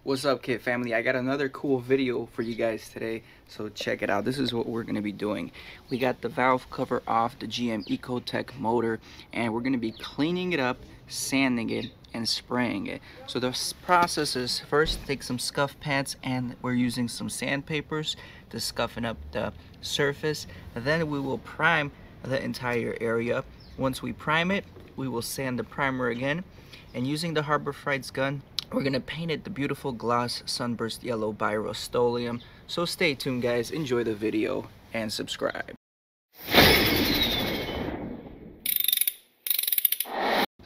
What's up, kid family? I got another cool video for you guys today, so check it out. This is what we're going to be doing. We got the valve cover off the GM Ecotech motor, and we're going to be cleaning it up, sanding it, and spraying it. So the process is first take some scuff pads, and we're using some sandpapers to scuffing up the surface. Then we will prime the entire area. Once we prime it, we will sand the primer again, and using the Harbor Freights gun, we're gonna paint it the beautiful gloss sunburst yellow by Rustoleum. So stay tuned, guys, enjoy the video and subscribe.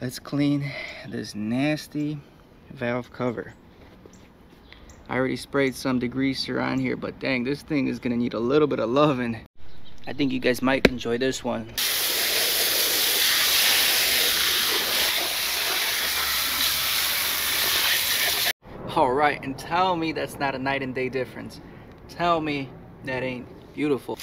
Let's clean this nasty valve cover. I already sprayed some degreaser on here, but dang, this thing is gonna need a little bit of loving. I think you guys might enjoy this one. Alright, and tell me that's not a night and day difference. Tell me that ain't beautiful.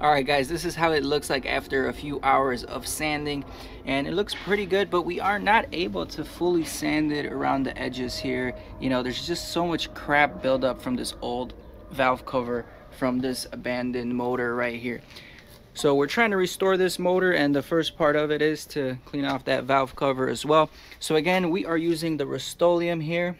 Alright guys, this is how it looks like after a few hours of sanding, and it looks pretty good, but we are not able to fully sand it around the edges here. You know, there's just so much crap buildup from this old valve cover from this abandoned motor right here. So we're trying to restore this motor, and the first part of it is to clean off that valve cover as well. So again, we are using the Rustoleum here,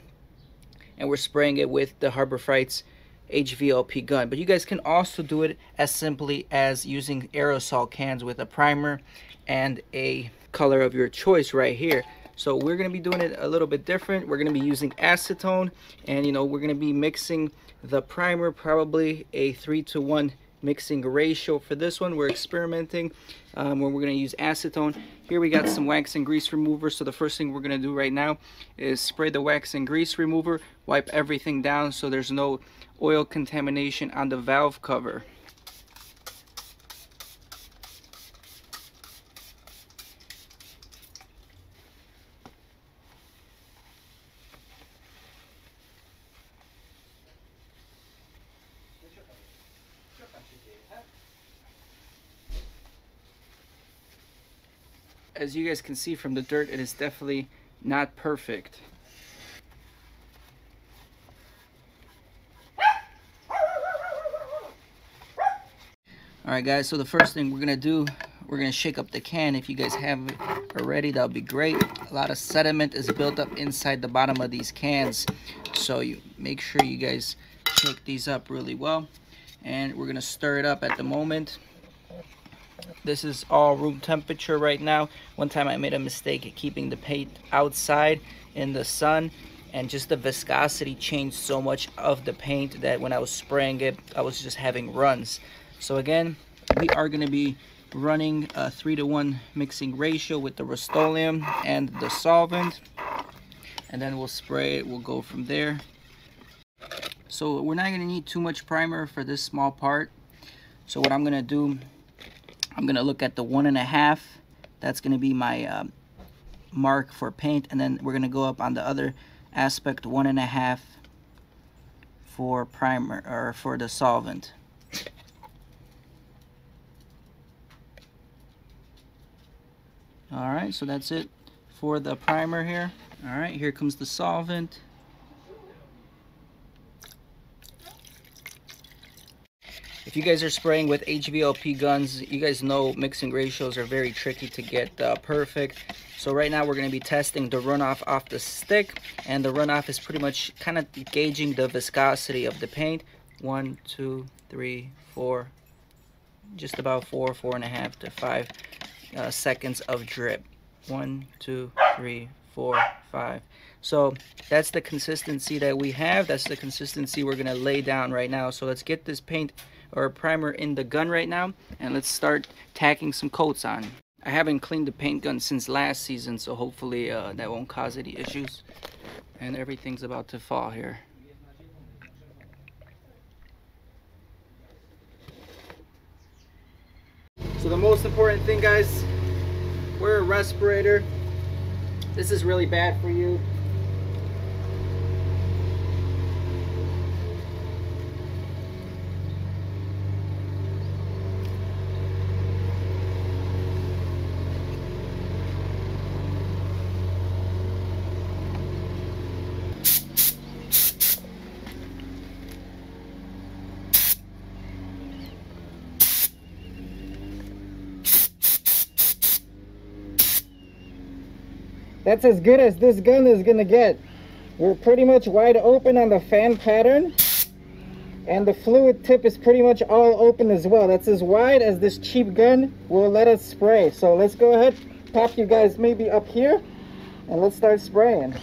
and we're spraying it with the Harbor Freights HVLP gun, but you guys can also do it as simply as using aerosol cans with a primer and a color of your choice right here. So we're going to be doing it a little bit different. We're going to be using acetone, and you know, we're going to be mixing the primer, probably a 3-to-1 mixing ratio. For this one, we're experimenting where we're going to use acetone. Here we got some wax and grease remover, so the first thing we're going to do right now is spray the wax and grease remover, wipe everything down so there's no oil contamination on the valve cover. As you guys can see from the dirt, it is definitely not perfect. Alright guys, so the first thing we're gonna do, we're gonna shake up the can. If you guys have it already, that'll be great. A lot of sediment is built up inside the bottom of these cans, so you make sure you guys shake these up really well. And we're gonna stir it up at the moment. This is all room temperature right now. One time I made a mistake at keeping the paint outside in the sun, and just the viscosity changed so much of the paint that when I was spraying it, I was just having runs. So again, we are going to be running a 3-to-1 mixing ratio with the Rustoleum and the solvent, and then we'll spray it. We'll go from there. So we're not going to need too much primer for this small part. So what I'm going to do, I'm going to look at the 1.5. That's going to be my mark for paint, and then we're going to go up on the other aspect, 1.5 for primer, or for the solvent. Alright, so that's it for the primer here. Alright, here comes the solvent. If you guys are spraying with HVLP guns, you guys know mixing ratios are very tricky to get perfect. So right now we're going to be testing the runoff off the stick, and the runoff is pretty much kind of gauging the viscosity of the paint. 1, 2, 3, 4, just about 4.5 to 5 seconds of drip. 1, 2, 3, 4, 5. So that's the consistency that we have. That's the consistency we're gonna lay down right now. So let's get this paint or primer in the gun right now, and let's start tacking some coats on. I haven't cleaned the paint gun since last season, so hopefully that won't cause any issues. And everything's about to fall here. So the most important thing, guys, wear a respirator. This is really bad for you. That's as good as this gun is gonna get. We're pretty much wide open on the fan pattern, and the fluid tip is pretty much all open as well. That's as wide as this cheap gun will let us spray. So let's go ahead, pop you guys maybe up here, and let's start spraying.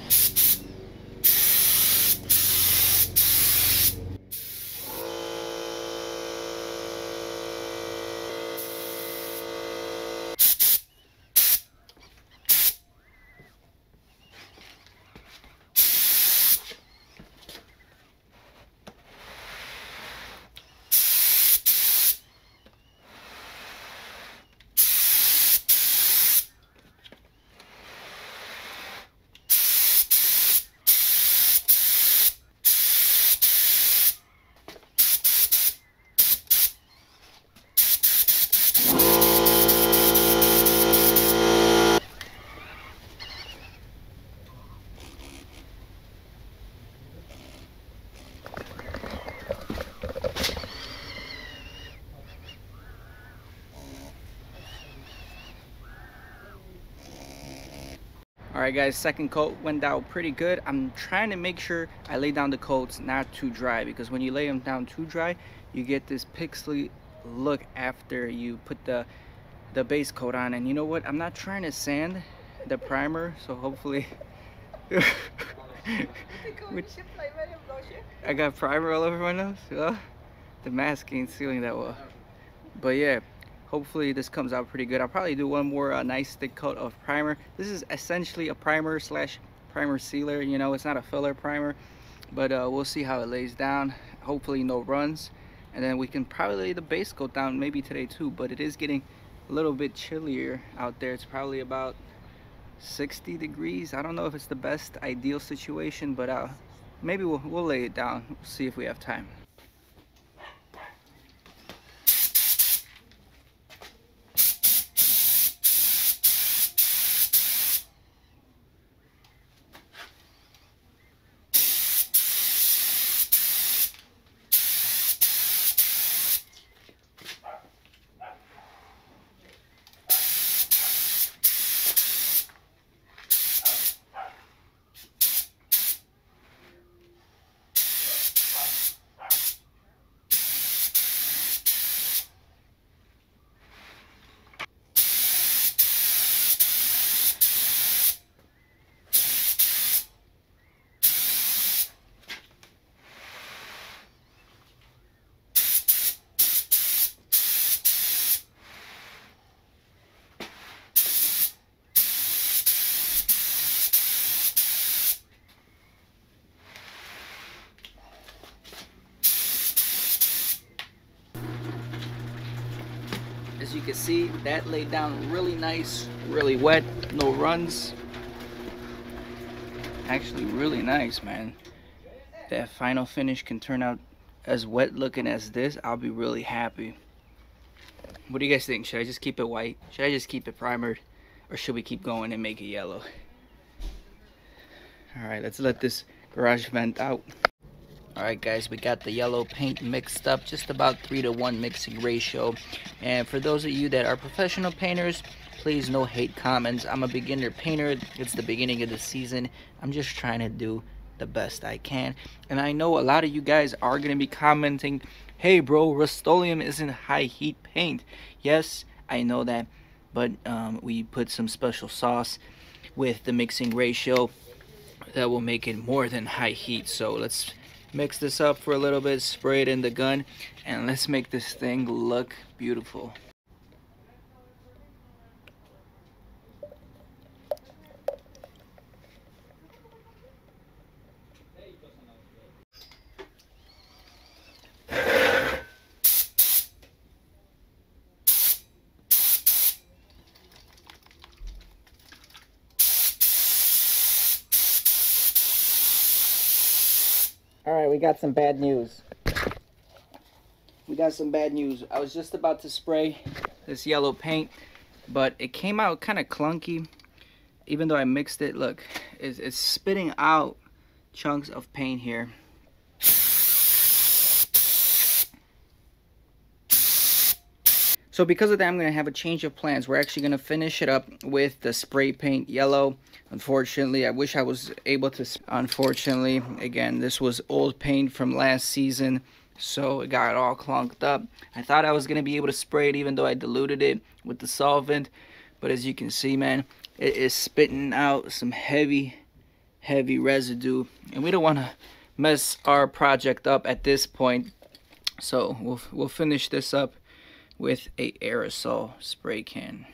Alright guys, second coat went down pretty good. I'm trying to make sure I lay down the coats not too dry, because when you lay them down too dry, you get this pixely look after you put the base coat on. And you know what? I'm not trying to sand the primer, so hopefully I got primer all over my nose. Well, the mask ain't sealing that well. But yeah, hopefully this comes out pretty good. I'll probably do one more nice thick coat of primer. This is essentially a primer slash primer sealer. You know, it's not a filler primer, but we'll see how it lays down. Hopefully no runs, and then we can probably lay the base coat down maybe today too. But it is getting a little bit chillier out there. It's probably about 60 degrees. I don't know if it's the best ideal situation, but maybe we'll lay it down. We'll see if we have time. As you can see, that laid down really nice, really wet, no runs. Actually really nice, man. That final finish can turn out as wet looking as this. I'll be really happy. What do you guys think? Should I just keep it white? Should I just keep it primered? Or should we keep going and make it yellow? Alright, let's let this garage vent out. Alright guys, we got the yellow paint mixed up, just about 3-to-1 mixing ratio. And for those of you that are professional painters, please no hate comments. I'm a beginner painter. It's the beginning of the season. I'm just trying to do the best I can. And I know a lot of you guys are going to be commenting, hey bro, Rustoleum isn't high heat paint. Yes, I know that, but we put some special sauce with the mixing ratio that will make it more than high heat. So let's mix this up for a little bit, spray it in the gun, and let's make this thing look beautiful. Alright, we got some bad news. I was just about to spray this yellow paint, but it came out kind of clunky. Even though I mixed it, look, it's spitting out chunks of paint here. So because of that, I'm going to have a change of plans. We're actually going to finish it up with the spray paint yellow. Unfortunately, I wish I was able to. Unfortunately, again, this was old paint from last season, so it got all clunked up. I thought I was going to be able to spray it even though I diluted it with the solvent. But as you can see, man, it is spitting out some heavy residue. And we don't want to mess our project up at this point. So we'll finish this up with a aerosol spray can.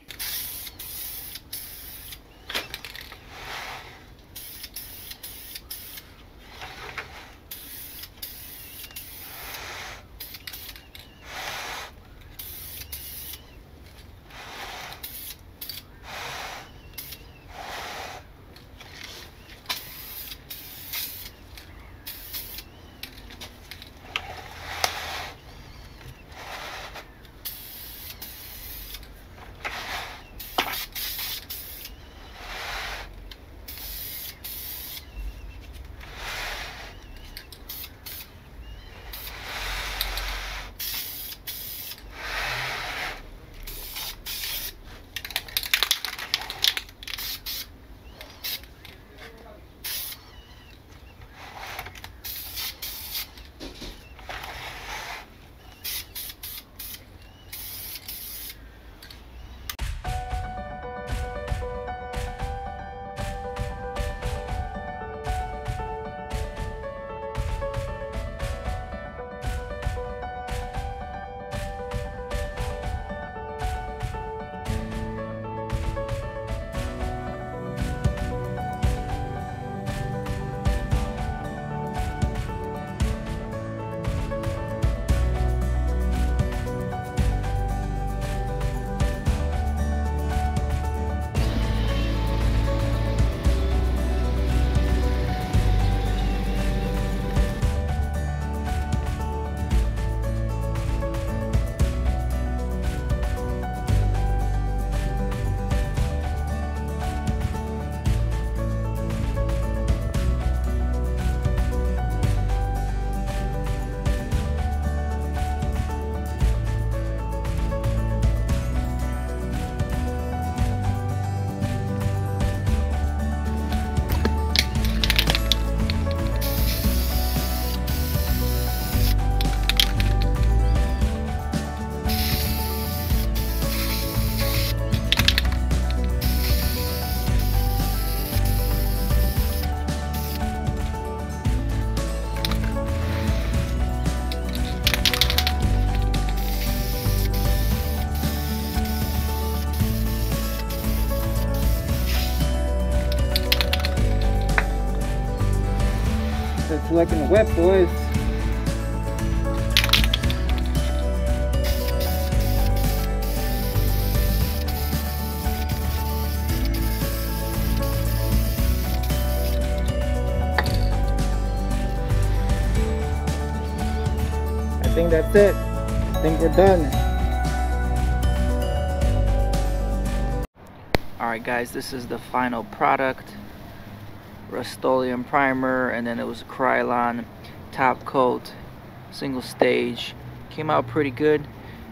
It's looking wet, boys. I think that's it. I think we're done. Alright guys, this is the final product. Rustoleum primer, and then it was Krylon top coat, single stage. Came out pretty good.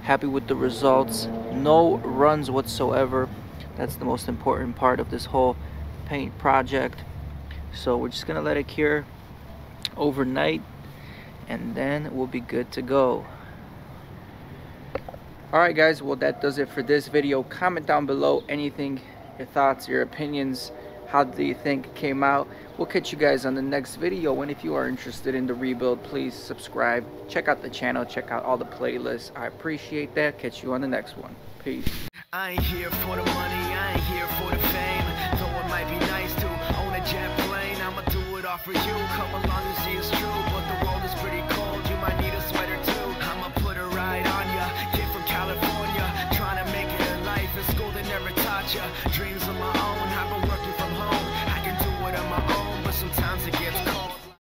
Happy with the results. No runs whatsoever. That's the most important part of this whole paint project. So we're just gonna let it cure overnight, and then we'll be good to go. Alright guys, well that does it for this video. Comment down below anything, your thoughts, your opinions. How do you think it came out? We'll catch you guys on the next video. And if you are interested in the rebuild, please subscribe. Check out the channel. Check out all the playlists. I appreciate that. Catch you on the next one. Peace. I ain't here for the money, I ain't here for the fame. Though it might be nice to own a jet plane, I'ma do it all for you. Come along and see it's true, but the world is pretty